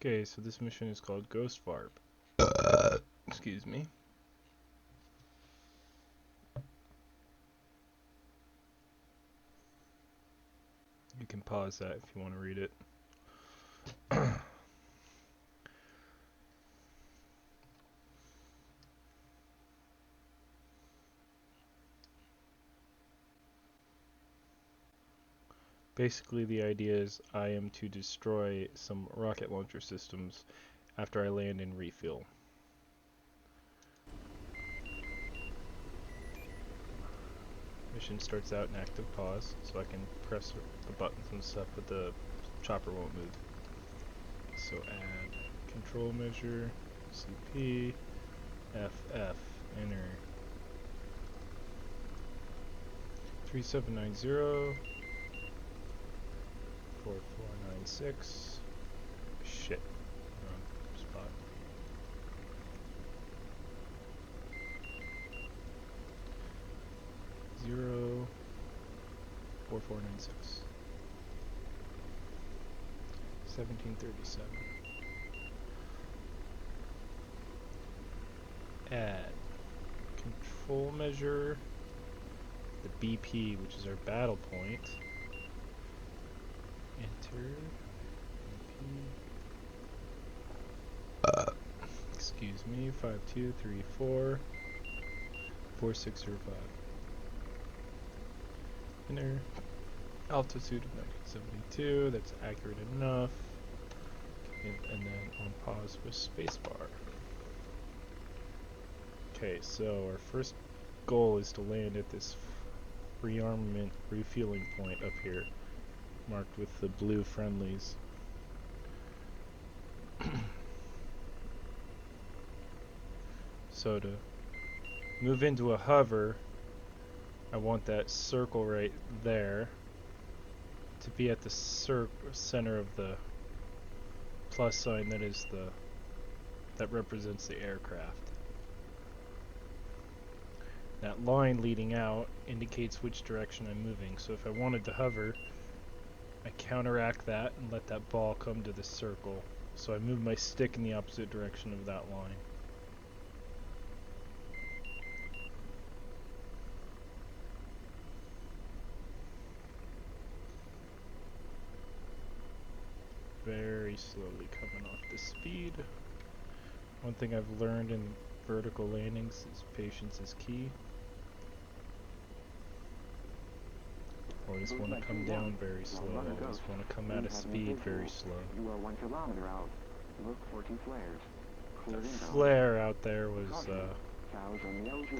Okay, so this mission is called Ghost Farp. Excuse me. You can pause that if you want to read it. Basically, the idea is I am to destroy some rocket launcher systems after I land in refuel. Mission starts out in active pause, so I can press the buttons and stuff, but the chopper won't move. So add control measure, CP, FF, enter. 3790, 4496. Shit. Wrong spot. Zero 4496. 1737. Add control measure, the BP, which is our battle point. Enter BP. Excuse me, 5234 4605. Enter. Altitude of 1972, that's accurate enough. And then on pause with spacebar. Okay, so our first goal is to land at this rearmament refueling point up here, marked with the blue friendlies. So to move into a hover, I want that circle right there to be at the center of the plus sign that represents the aircraft. That line leading out indicates which direction I'm moving. So if I wanted to hover, I counteract that and let that ball come to the circle. So I move my stick in the opposite direction of that line. Very slowly coming off the speed. One thing I've learned in vertical landings is patience is key. Always want to come down very slow. Always want to come out of speed very slow. You are 1 kilometer out. Look for 2 flares. The flare out there was the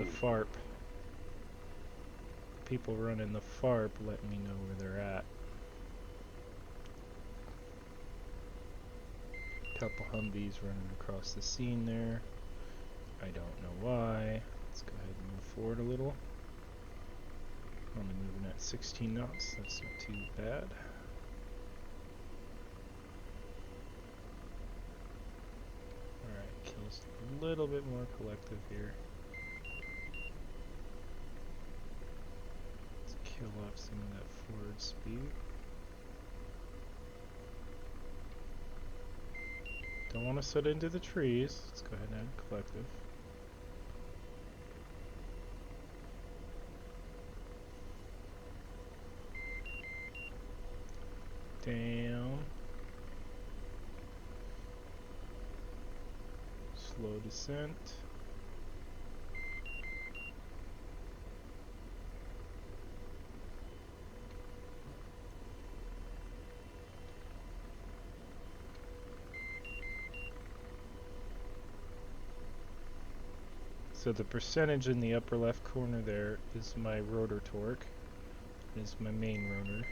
FARP. People running the FARP letting me know where they're at. Couple Humvees running across the scene there. I don't know why. Let's go ahead and move forward a little. Only moving at 16 knots, that's not too bad. Alright, kills a little bit more collective here. Let's kill off some of that forward speed. Don't want to sit into the trees. Let's go ahead and add collective. Down. Slow descent. So the percentage in the upper left corner there is my rotor torque. It is my main rotor.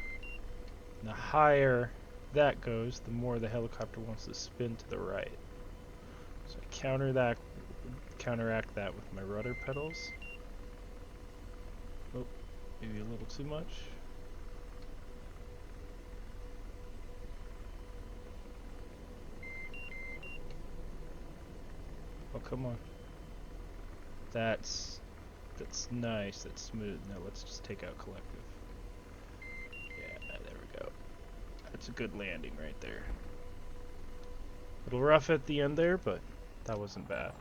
The higher that goes, the more the helicopter wants to spin to the right. So I counteract that with my rudder pedals. Oh, maybe a little too much. Oh, come on. That's nice, that's smooth. Now let's just take out collective. Yeah, there we go. That's a good landing right there. little rough at the end there, but that wasn't bad.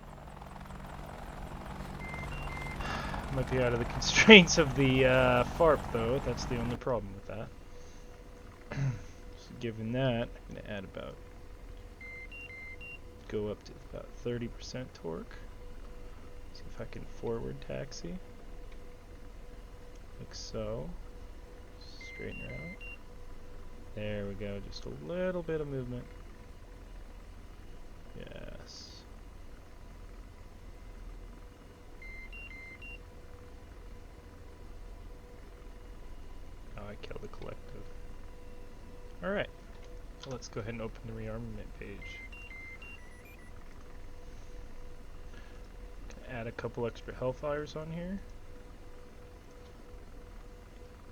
Might be out of the constraints of the FARP though. That's the only problem with that. So given that, I'm gonna add about, go up to about 30% torque. See if I can forward taxi, like so. Straighten her out. There we go. Just a little bit of movement. Yes. Oh, I killed the collective. Alright. So let's go ahead and open the rearmament page. Add a couple extra hellfires on here.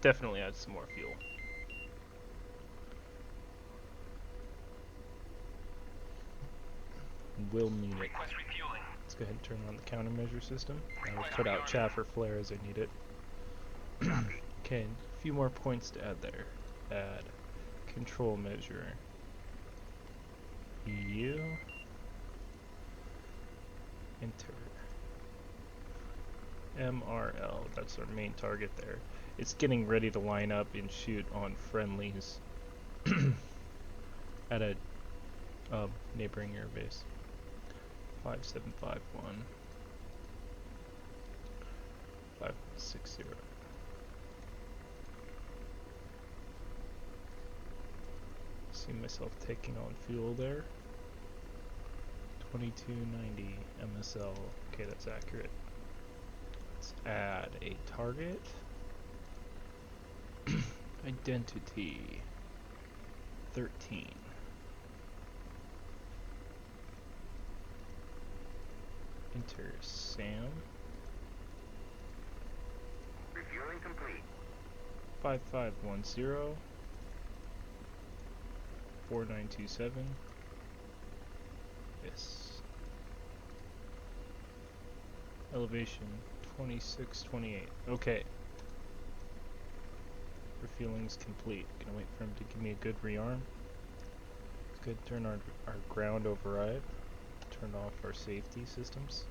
Definitely add some more fuel. Will need it. Let's go ahead and turn on the countermeasure system. I will put out chaff or flare as I need it. Okay, a few more points to add there. Add control measure. EU. Enter. MRL, that's our main target there. It's getting ready to line up and shoot on friendlies at a neighboring airbase. 5751 560. See myself taking on fuel there. 2290 MSL. Okay, that's accurate. Let's add a target. Identity 13. Enter Sam. Refueling complete. 5510 4927. Yes. Elevation 2628. Okay. Refueling's complete. Gonna wait for him to give me a good rearm. Let's go ahead and turn our ground override. Turn off our safety systems.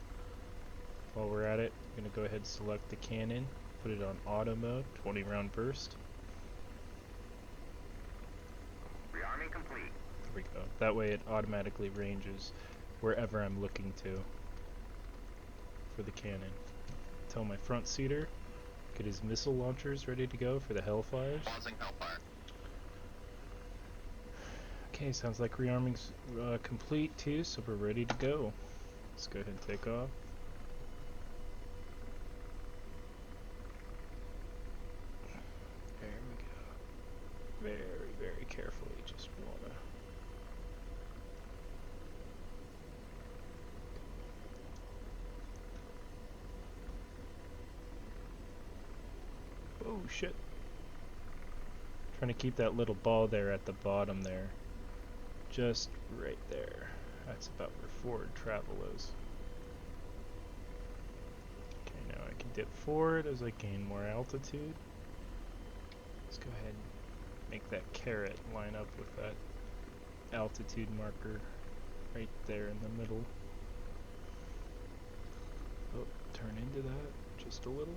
While we're at it, I'm gonna go ahead and select the cannon, put it on auto mode, 20 round burst. Rearming complete. There we go. That way it automatically ranges wherever I'm looking to for the cannon. Tell my front seater, get his missile launchers ready to go for the Hellfires. Hellfire. Okay, sounds like rearming's complete too, so we're ready to go. Let's go ahead and take off. There we go. Very, very carefully, just wanna... Oh shit. Trying to keep that little ball there at the bottom there. Just right there. That's about where forward travel is. Okay, now I can dip forward as I gain more altitude. Let's go ahead and make that carrot line up with that altitude marker right there in the middle. Oh, turn into that just a little.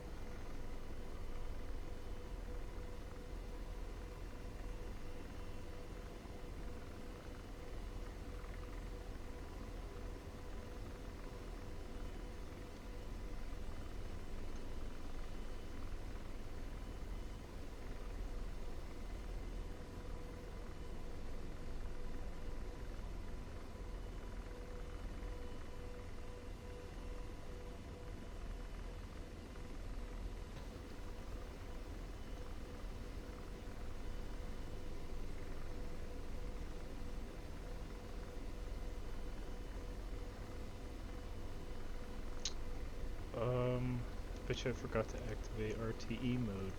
Bet you I forgot to activate RTE mode.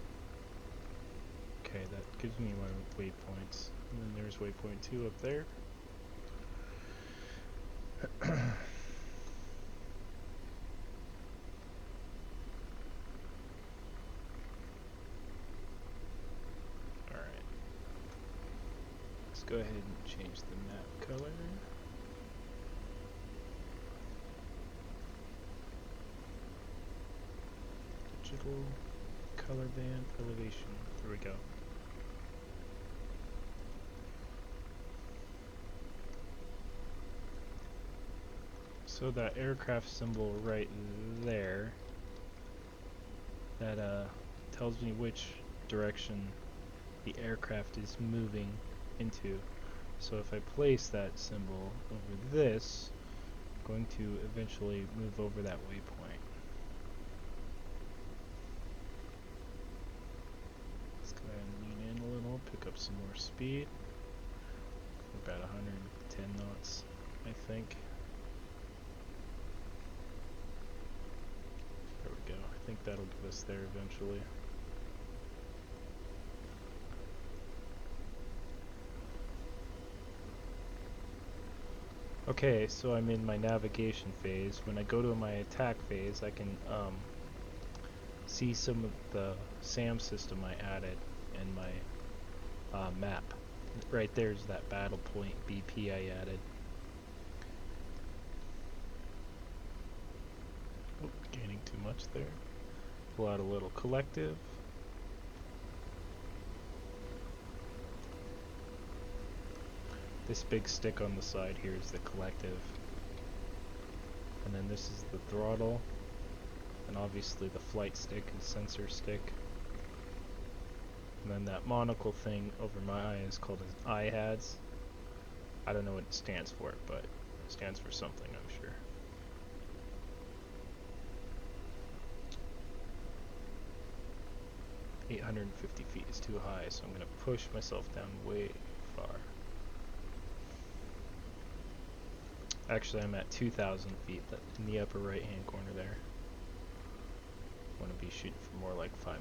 Okay, that gives me my waypoints. And then there's waypoint 2 up there. Alright. Let's go ahead and change the map color. digital color band elevation. There we go. So that aircraft symbol right there, that tells me which direction the aircraft is moving into. So if I place that symbol over this, I'm going to eventually move over that waypoint. Let's go ahead and lean in a little, pick up some more speed. About 110 knots, I think. There we go. I think that'll get us there eventually. Okay, so I'm in my navigation phase. When I go to my attack phase, I can see some of the SAM system I added in my map. Right there's that battle point BP I added. Oh, gaining too much there. Pull out a little collective. This big stick on the side here is the collective. And then this is the throttle. And obviously the flight stick and sensor stick. And then that monocle thing over my eye is called an IHADS. I don't know what it stands for, but it stands for something, I'm sure. .850 feet is too high, so I'm going to push myself down way far. Actually, I'm at 2,000 feet in the upper right hand corner there. I want to be shooting for more like 500.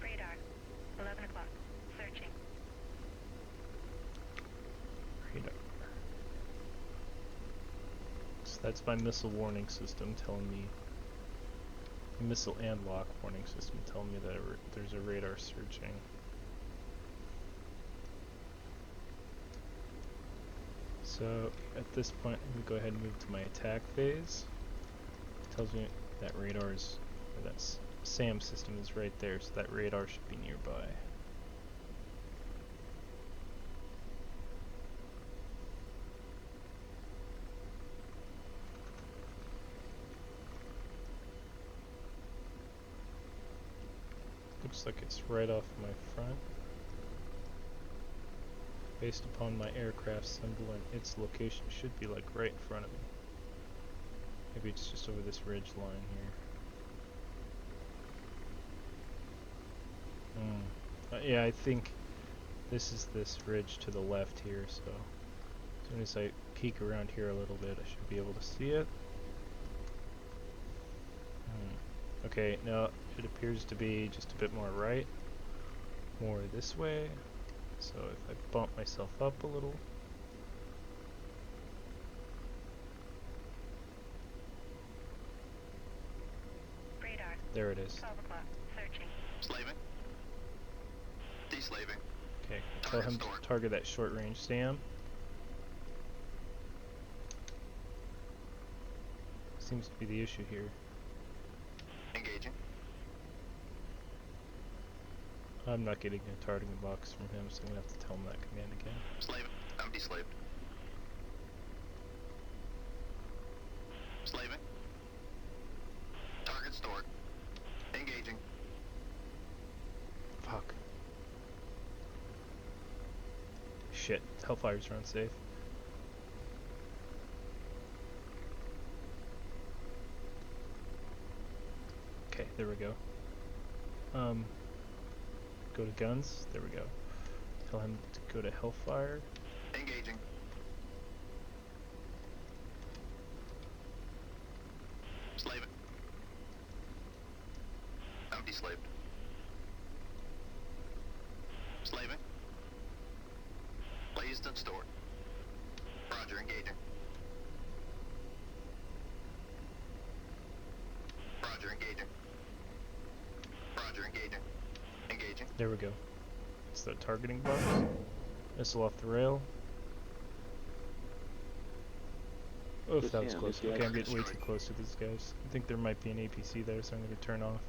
Radar, 11 o'clock. Searching. Radar. So that's my missile warning system telling me, missile and lock warning system telling me that there's a radar searching. So at this point, I'm going to go ahead and move to my attack phase. It tells me that radar is, or that SAM system is right there, so that radar should be nearby. Looks like it's right off my front. Based upon my aircraft symbol and its location, should be like right in front of me. Maybe it's just over this ridge line here. Yeah, I think this is this ridge to the left here, so as soon as I peek around here a little bit, I should be able to see it. Okay, now it appears to be just a bit more right, more this way. So if I bump myself up a little. Radar. There it is. 12 o'clock. Searching. Slaving. Deslaving. Okay, tell him to target that short range SAM. Seems to be the issue here. Engaging. I'm not getting a targeting box from him, so I'm gonna have to tell him that command again. Slaving. I'm deslaved. Slaving. Target stored. Engaging. Fuck. Shit. Hellfires are unsafe. Okay, there we go. Go to guns. There we go. Tell him to go to Hellfire. Engaging. Slaving. I'm deslaved. Slaving. Blazed and stored. Roger, engaging. Roger, engaging. Roger, engaging. Engaging. There we go. It's the targeting box. Missile off the rail. Oof, Just that was him, close. this guy. Okay, I'm getting way too close to these guys. I think there might be an APC there, so I'm going to turn off.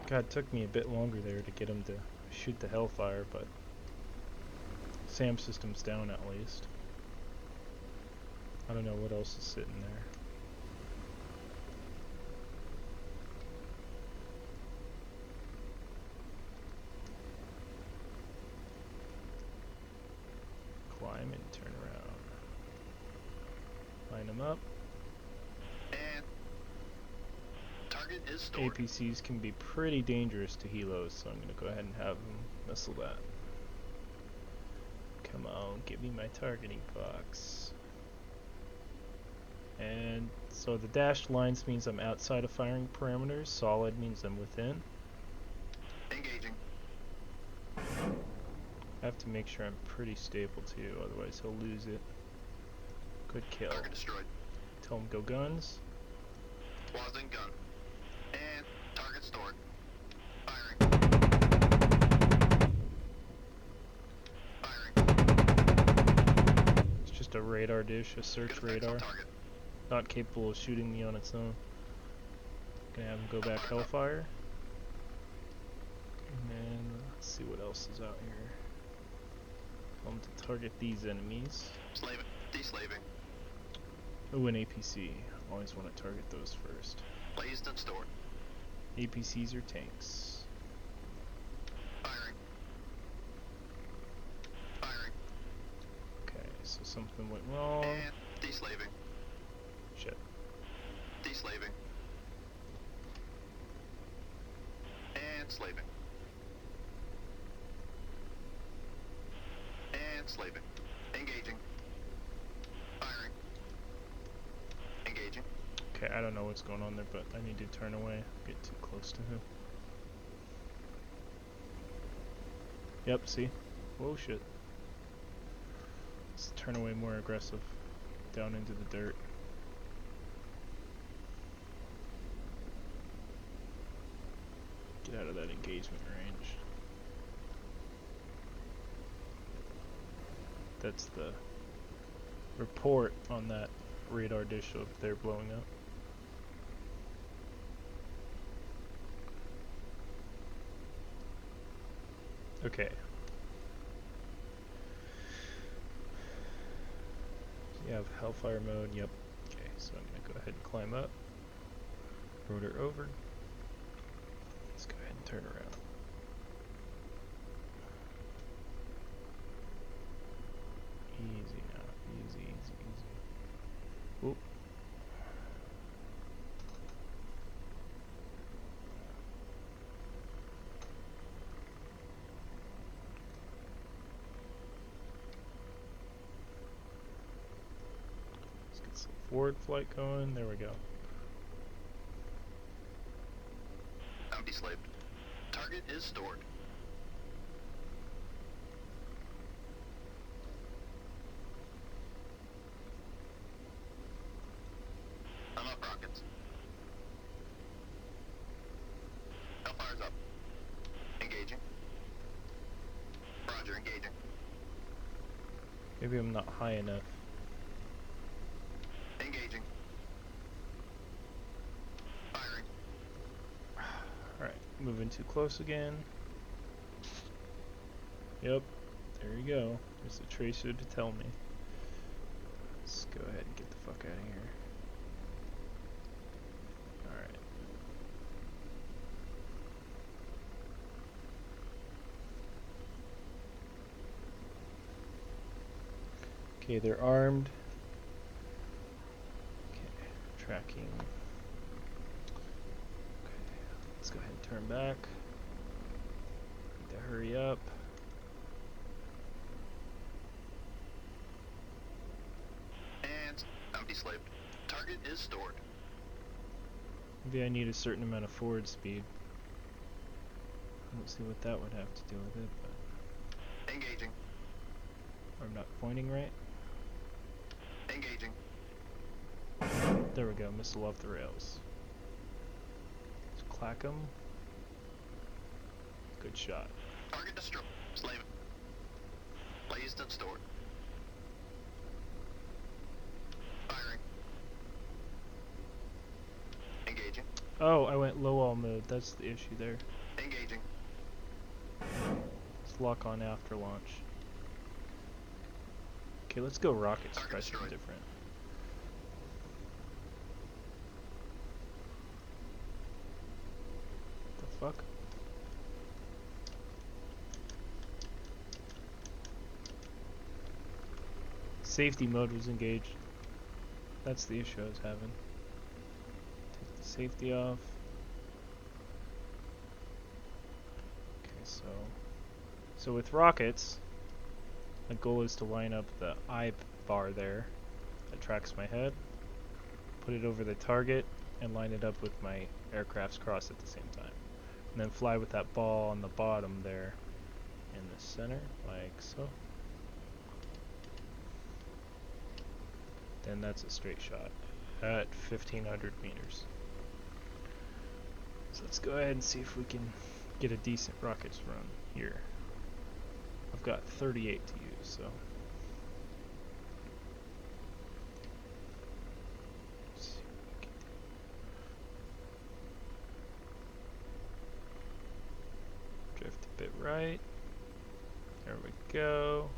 God, it took me a bit longer there to get him to shoot the Hellfire, but SAM system's down at least. I don't know what else is sitting there. Climb and turn around. Line them up. And target is stored. APCs can be pretty dangerous to helos, so I'm going to go ahead and have them missile that. Come on, give me my targeting box. And so the dashed lines means I'm outside of firing parameters, solid means I'm within. Engaging. I have to make sure I'm pretty stable too, otherwise he'll lose it. Good kill. Target destroyed. Tell him go guns. Pausing gun. And target stored. Firing. Firing. It's just a radar dish, a search Good effects on radar. target. Not capable of shooting me on its own. Gonna have him go back Hellfire. And then let's see what else is out here. Tell him to target these enemies. Slaving. Deslaving. Oh, an APC. Always want to target those first. Blazed and stored. APCs are tanks. Firing. Firing. Okay, so something went wrong. And deslaving. Shit. Deslaving. And slaving. And slaving. Engaging. Firing. Engaging. Okay, I don't know what's going on there, but I need to turn away. Get too close to him. Yep, see? Whoa, shit. Let's turn away more aggressive. Down into the dirt. Get out of that engagement range. That's the report on that radar dish up there blowing up. Okay. So you have Hellfire mode, yep. Okay, so I'm gonna go ahead and climb up. Rotor over. Let's go ahead and turn around. Easy now, easy, easy, easy. Oop. Let's get some forward flight going. There we go. I'm deslaved. Target is stored. I'm up rockets. Hellfire's up. Engaging. Roger, engaging. Maybe I'm not high enough. Engaging. Firing. Alright, moving too close again. Yep, there you go. There's a tracer to tell me. Let's go ahead and get the fuck out of here. Alright. Okay, they're armed. Okay, tracking. Okay, let's go ahead and turn back. Need to hurry up. And I'm deslaved. Target is stored. Maybe I need a certain amount of forward speed. I don't see what that would have to do with it, but Engaging. I'm not pointing right. Engaging. There we go, missile off the rails. Let's clack 'em. Good shot. Target destroyed. Slave. Placed and stored. Firing. Engaging. Oh, I went low all mode. That's the issue there. Engaging. Let's lock on after launch. Okay, let's go rockets. Target Try something destroyed. different. The fuck? Safety mode was engaged. That's the issue I was having. Take the safety off. Okay, so with rockets, my goal is to line up the I bar there that tracks my head, put it over the target, and line it up with my aircraft's cross at the same time. And then fly with that ball on the bottom there in the center, like so. Then that's a straight shot at 1500 meters. So let's go ahead and see if we can get a decent rockets run here. I've got 38 to use, so. Let's see what we can do. Drift a bit right. There we go.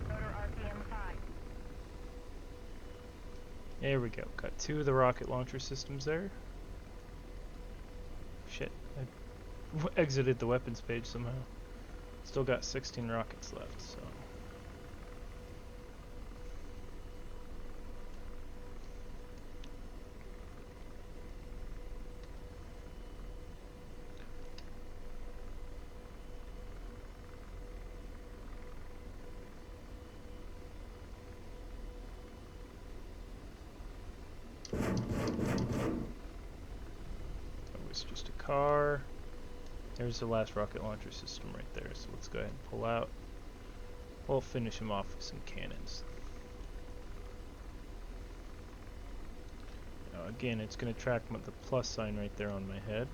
Rotor RPM 5. There we go. Got 2 of the rocket launcher systems there. Shit, I exited the weapons page somehow. Still got 16 rockets left, so. That was just a car. There's the last rocket launcher system right there, so let's go ahead and pull out. We'll finish him off with some cannons. Now again, it's going to track the plus sign right there on my head.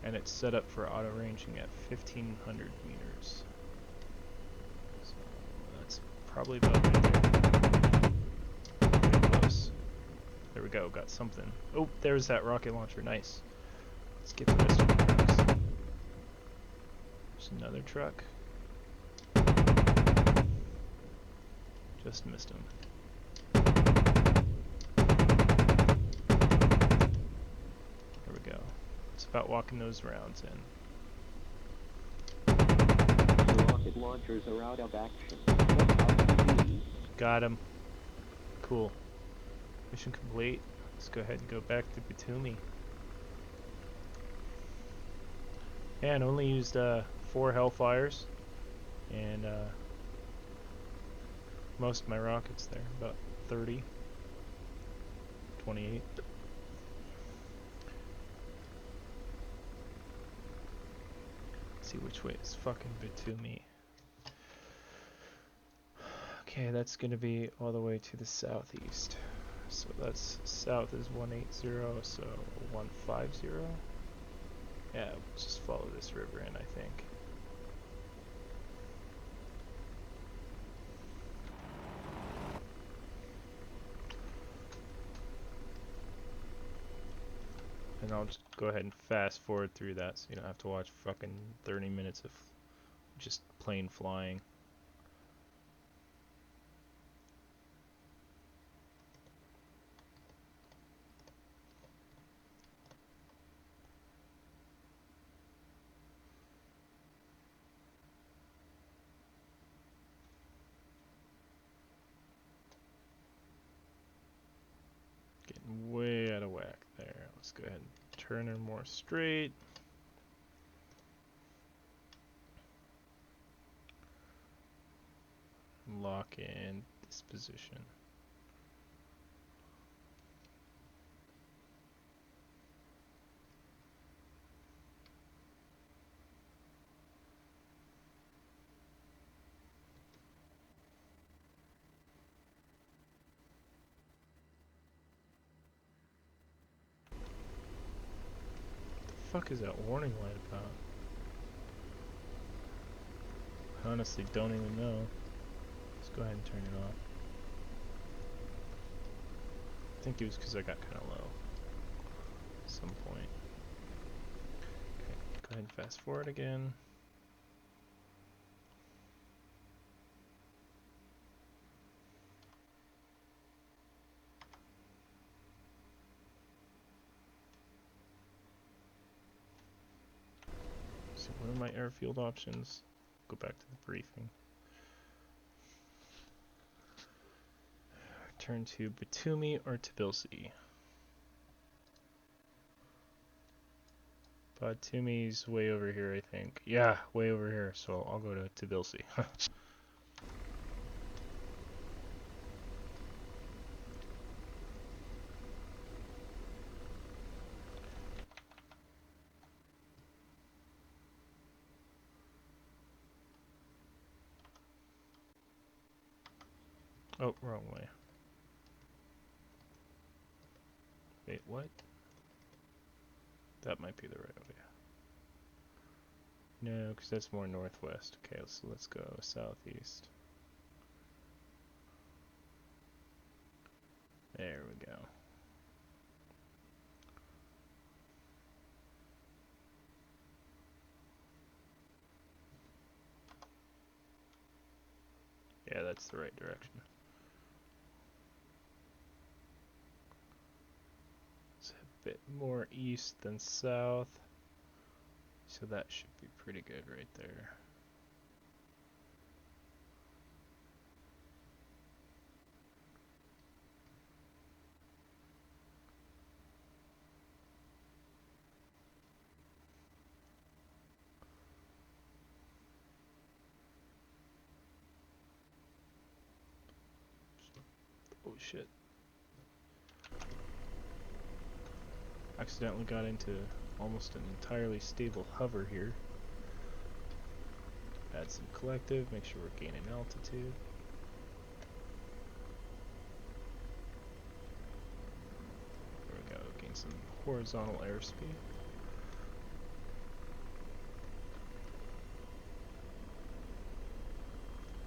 And it's set up for auto ranging at 1500 meters. So that's probably about right there. Pretty close. There we go, got something. Oh, there's that rocket launcher, nice. Let's get the rest of the trucks. There's another truck. Just missed him. There we go. It's about walking those rounds in. The rocket launchers are out of action. What else? Got him. Cool. Mission complete. Let's go ahead and go back to Batumi. And only used 4 Hellfires and most of my rockets there, about 30, 28. Let's see which way is fucking Batumi. Okay, that's gonna be all the way to the southeast. So that's south is 180, so 150. Yeah, we'll just follow this river in, I think. And I'll just go ahead and fast forward through that so you don't have to watch fucking 30 minutes of just plain flying. Getting way out of whack there. Let's go ahead and turn her more straight. lock in this position. What the fuck is that warning light about? I honestly don't even know. Let's go ahead and turn it off. I think it was because I got kind of low at some point. Okay, go ahead and fast forward again. So what are my airfield options? Go back to the briefing. Turn to Batumi or Tbilisi. Batumi's way over here, I think. Yeah, way over here, so I'll go to Tbilisi. Oh, wrong way. Wait, what? That might be the right way. No, because that's more northwest. Okay, so let's go southeast. There we go. Yeah, that's the right direction. It's a bit more east than south. So that should be pretty good right there. Oh shit. Accidentally got into almost an entirely stable hover here. Add some collective, make sure we're gaining altitude. There we go, gain some horizontal airspeed.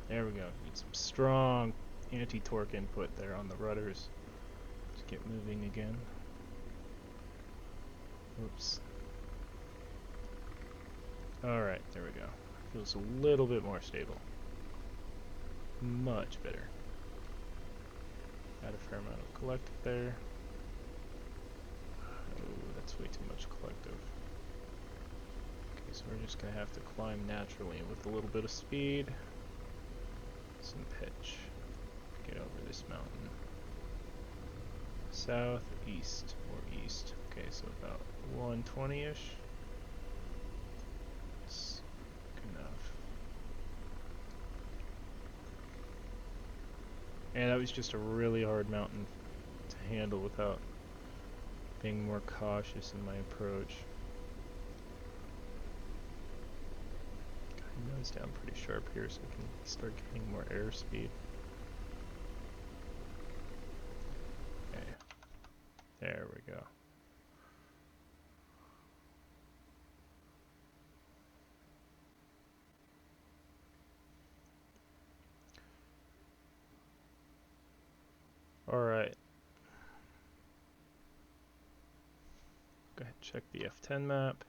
There we go, need some strong anti-torque input there on the rudders to get moving again. Oops. Alright, there we go. Feels a little bit more stable. Much better. Add a fair amount of collective there. Oh, that's way too much collective. Okay, so we're just gonna have to climb naturally with a little bit of speed. Some pitch. Get over this mountain. South, east, or east. Okay, so about 120-ish. That's good enough. And that was just a really hard mountain to handle without being more cautious in my approach. Got my nose down pretty sharp here so I can start getting more airspeed. Okay, there we go. Alright. Go ahead and check the F10 map.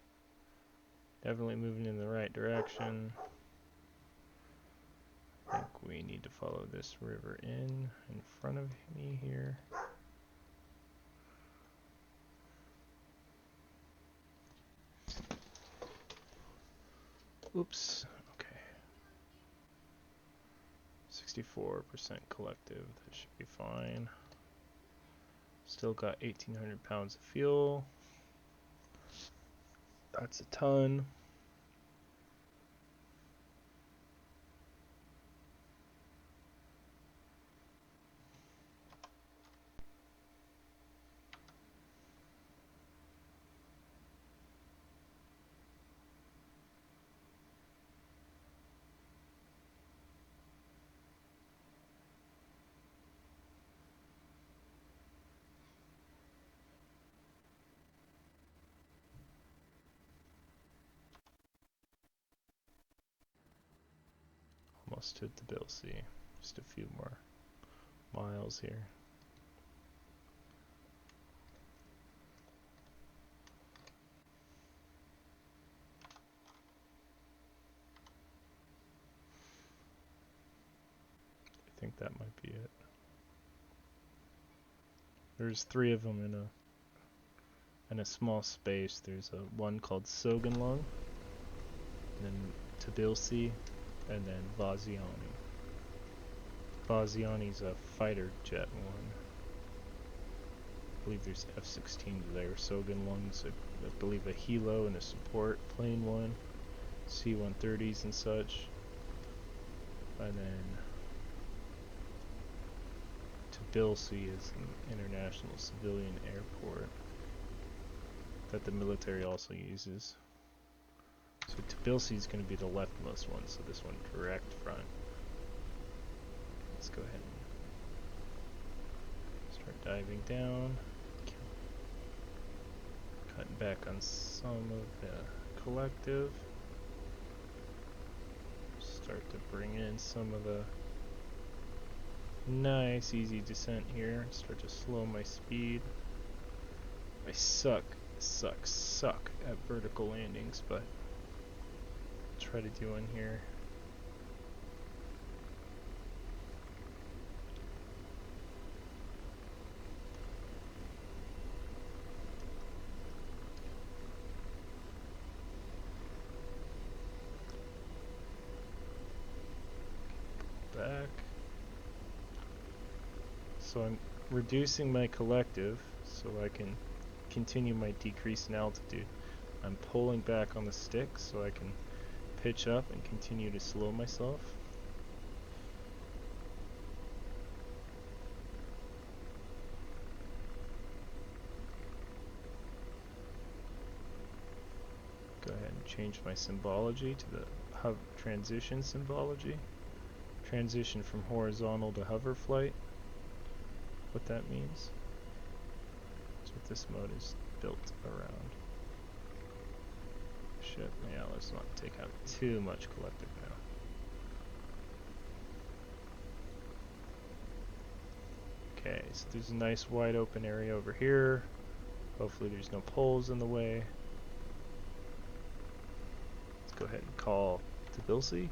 Definitely moving in the right direction. I think we need to follow this river in front of me here. Oops. Okay. 64% collective. That should be fine. Still got 1,800 pounds of fuel. That's a ton. miles to Tbilisi. Just a few more miles here. I think that might be it. There's 3 of them in a small space. There's one called Soganlung, and then Tbilisi, and then Vaziani. Vaziani's a fighter jet one. I believe there's F-16s there. Soganlung's, I believe, a helo and a support plane one. C-130s and such. And then Tbilisi is an international civilian airport that the military also uses. So Tbilisi is going to be the leftmost one, so this one direct front. Let's go ahead and start diving down. Cutting back on some of the collective. Start to bring in some of the nice easy descent here. Start to slow my speed. I suck at vertical landings, but I'll try to do one here. Back. So I'm reducing my collective so I can continue my decrease in altitude. I'm pulling back on the stick so I can pitch up and continue to slow myself. Go ahead and change my symbology to the transition symbology. Transition from horizontal to hover flight. What that means. That's what this mode is built around. Shit, yeah, let's not take out too much collective now. Okay, so there's a nice wide open area over here. Hopefully there's no poles in the way. Let's go ahead and call Tbilisi.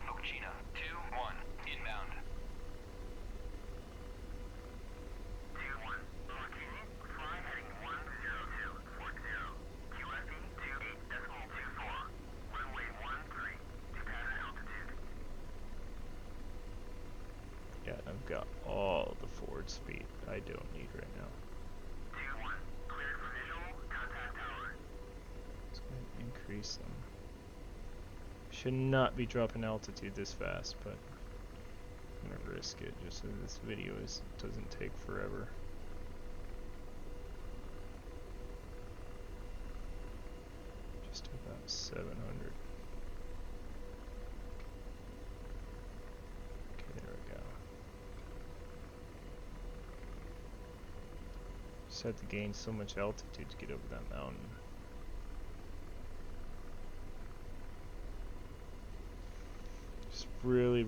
Okchina 2-1, inbound. 2-1, Martini, fly heading 10240, QFE 28.24, runway 13 to pattern altitude. Yeah, I've got all the forward speed I don't need right now. 2-1, cleared for visual, contact tower. Let's go ahead and increase them. Should not be dropping altitude this fast, but I'm gonna risk it just so this video doesn't take forever. Just about 700. Okay, there we go. Just had to gain so much altitude to get over that mountain. Just really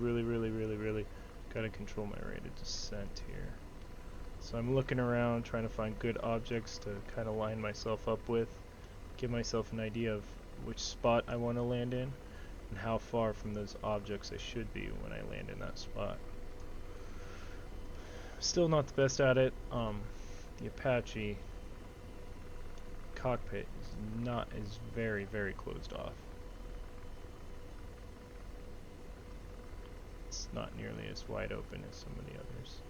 gotta control my rate of descent here. So I'm looking around, trying to find good objects to kind of line myself up with, give myself an idea of which spot I want to land in, and how far from those objects I should be when I land in that spot. Still not the best at it. The Apache cockpit is very closed off. It's not nearly as wide open as some of the others,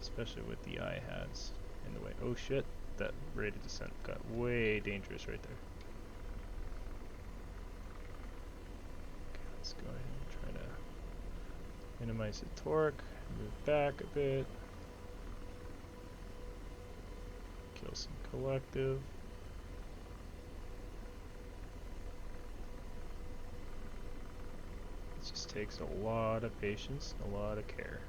especially with the iHads in the way. Oh shit, that rate of descent got way dangerous right there. Okay, let's go ahead and try to minimize the torque, move back a bit, kill some collective. It just takes a lot of patience, a lot of care.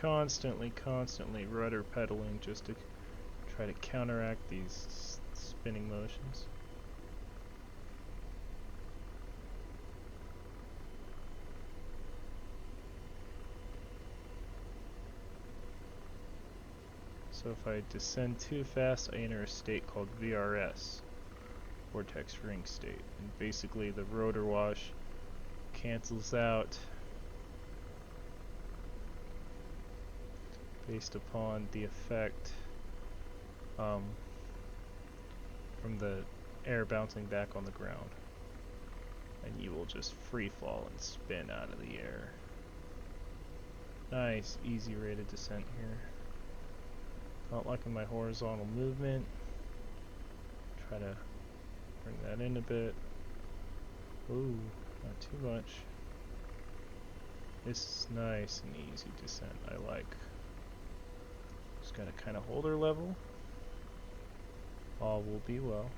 constantly rudder pedaling just to try to counteract these spinning motions. So if I descend too fast, I enter a state called VRS, vortex ring state, and basically the rotor wash cancels out based upon the effect from the air bouncing back on the ground, and you will just free fall and spin out of the air. Nice, easy rate of descent here. Not liking my horizontal movement. Try to bring that in a bit. Ooh, not too much. This is nice and easy descent, I like. Just gotta kind of hold her level. All will be well.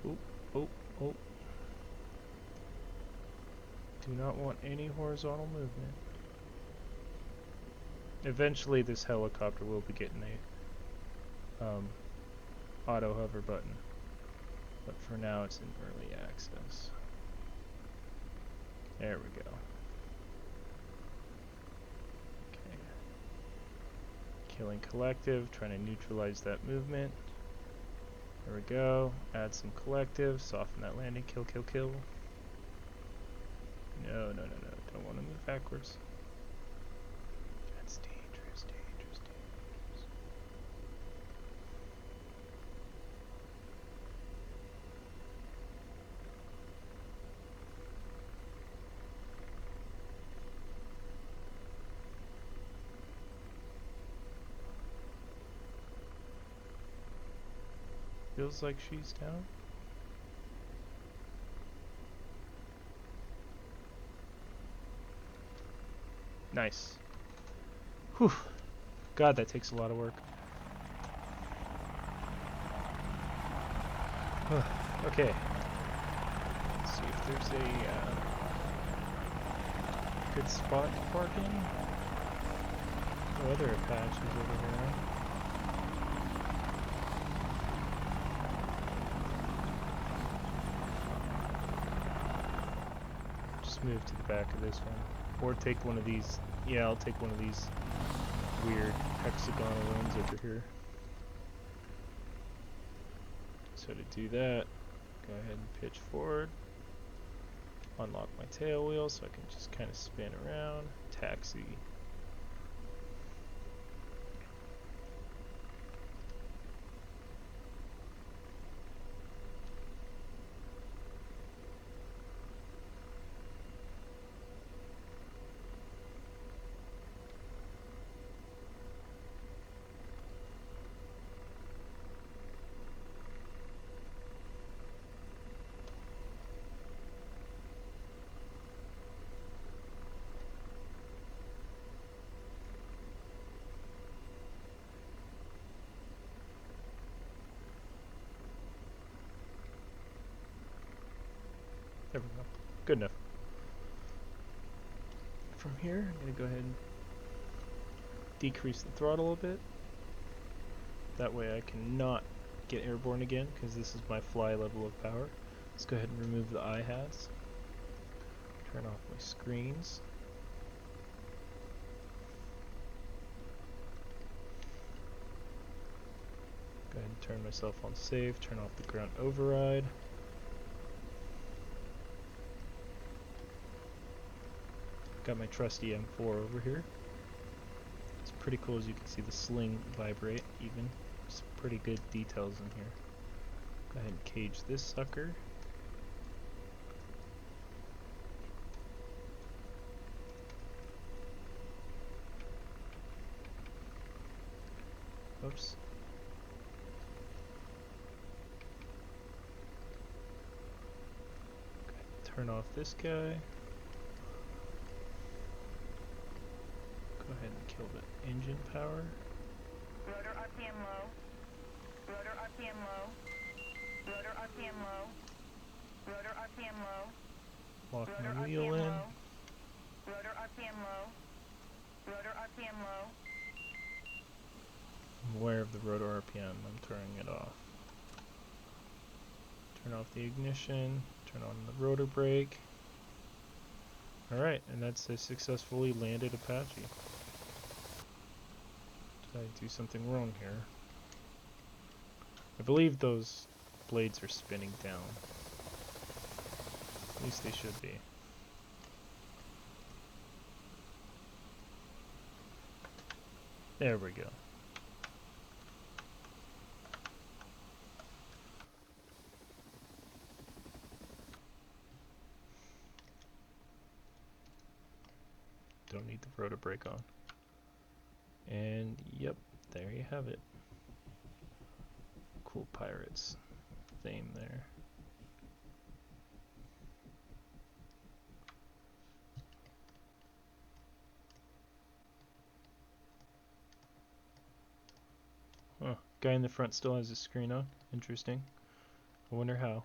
Oh, oh, oh. Do not want any horizontal movement. Eventually this helicopter will be getting a auto hover button, but for now it's in early access. There we go. Okay. Killing collective, trying to neutralize that movement. There we go. Add some collective, soften that landing, kill, kill, kill. No, no, no, no. Don't want to move backwards. That's dangerous, dangerous, dangerous. Feels like she's down. Nice. Whew. God, that takes a lot of work. Okay. Let's see if there's a good spot to park in. No other Apaches over here. Just move to the back of this one. Or take one of these. Yeah, I'll take one of these weird hexagonal ones over here. So to do that, go ahead and pitch forward. Unlock my tail wheel so I can just kind of spin around. Taxi. There we go. Good enough. From here, I'm going to go ahead and decrease the throttle a bit. That way I cannot get airborne again, because this is my fly level of power. Let's go ahead and remove the IHAs. Turn off my screens. Go ahead and turn myself on save, turn off the ground override. Got my trusty M4 over here. It's pretty cool, as you can see the sling vibrate even. Some pretty good details in here. Go ahead and cage this sucker. Oops. Turn off this guy. Go ahead and kill the engine power. Rotor RPM low. Rotor RPM RPM low. Rotor RPM low. Rotor RPM low. Lock Rotor my wheel RPM in. low. Rotor RPM low. Rotor RPM low. I'm aware of the rotor RPM. I'm turning it off. Turn off the ignition. Turn on the rotor brake. Alright, and that's a successfully landed Apache. Did I do something wrong here? I believe those blades are spinning down. At least they should be. There we go. Don't need the rotor brake on. And yep, there you have it. Cool pirates theme there. Huh. Guy in the front still has his screen on. Interesting. I wonder how.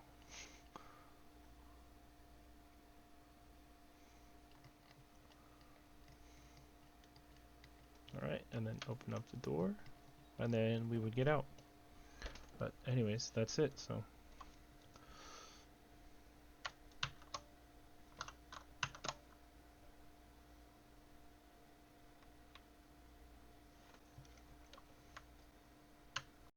Alright, and then open up the door, and then we would get out. But anyways, that's it, so